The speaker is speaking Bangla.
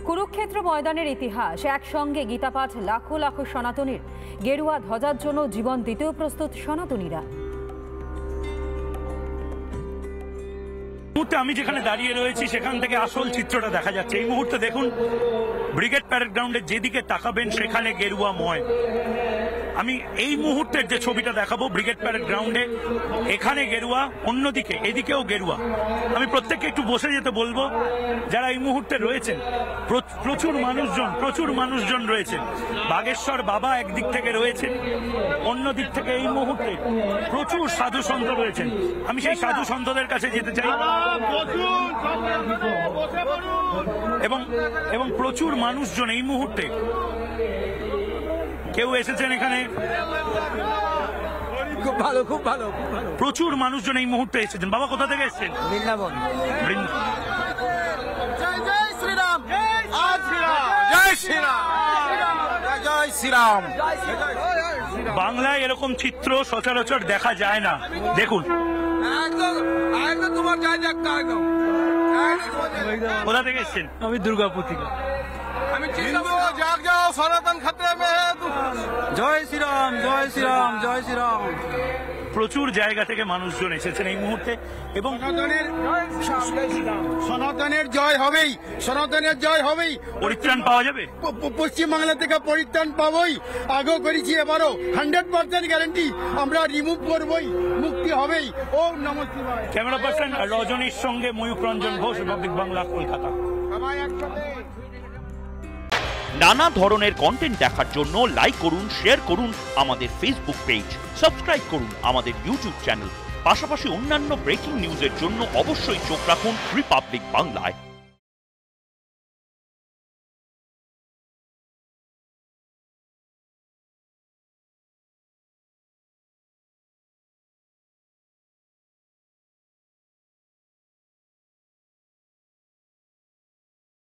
কুরুক্ষেত্র ময়দানের ইতিহাস, একসঙ্গে গীতাপাঠ লাখো লাখো সনাতনীর, গেরুয়া ধ্বজার জন্য জীবন দিতেও প্রস্তুত সনাতনীরা। মুহূর্তে আমি যেখানে দাঁড়িয়ে রয়েছি সেখান থেকে আসল চিত্রটা দেখা যাচ্ছে। এই মুহূর্তে দেখুন, ব্রিগেড প্যারেড গ্রাউন্ডে যেদিকে তাকাবেন সেখানে গেরুয়াময়। আমি এই মুহূর্তের যে ছবিটা দেখাবো, ব্রিগেড প্যারেড গ্রাউন্ডে এখানে গেরুয়া, অন্যদিকে এদিকেও গেরুয়া। আমি প্রত্যেককে একটু বসে যেতে বলবো যারা এই মুহূর্তে রয়েছেন। প্রচুর মানুষজন রয়েছেন। বাগেশ্বর বাবা একদিক থেকে রয়েছেন, অন্য দিক থেকে এই মুহূর্তে প্রচুর সাধু সন্ত রয়েছেন। আমি সেই সাধু সন্তদের কাছে যেতে চাই এবং প্রচুর মানুষজন এই মুহূর্তে কেউ এসেছেন এখানে। খুব ভালো, খুব ভালো। প্রচুর মানুষজন এই মুহূর্তে এসেছেন। বাবা কোথা থেকে এসেছেন? বৃন্দাবন। জয় শ্রীরাম, জয় শ্রীরাম, জয় শ্রীরাম। বাংলায় এরকম চিত্র সচরাচর দেখা যায় না। দেখুন, তোমার জয় জাগতা একদম। কোথা থেকে এসেছেন? আমি দুর্গাপুর থেকে। আমি জাগ যাও, সনাতন খাতে মে। জয় শ্রীরাম, জয় শ্রীরাম, জয় শ্রীরাম। প্রচুর জায়গা থেকে মানুষজন এসেছেন এই মুহূর্তে এবং সনাতনের জয় হবেই, সনাতনের জয় হবেই। পরিত্রাণ পাওয়া যাবে। পশ্চিমবাংলা থেকে পরিত্রাণ পাবই, আগেও করেছি, এবারও 100% গ্যারান্টি আমরা রিমুভ করবই, মুক্তি হবেই। ওম নমঃ শিবায়। ক্যামেরা পার্সন রজনীর সঙ্গে ময়ূক রঞ্জন ঘোষ, রিপাবলিক বাংলা, কলকাতা। সবাই একসাথে। নানা ধরনের কন্টেন্ট দেখার জন্য লাইক করুন, শেয়ার করুন আমাদের ফেসবুক পেজ, সাবস্ক্রাইব করুন আমাদের ইউটিউব চ্যানেল। পাশাপাশি অন্যান্য ব্রেকিং নিউজের জন্য অবশ্যই চোখ রাখুন রিপাবলিক বাংলায়।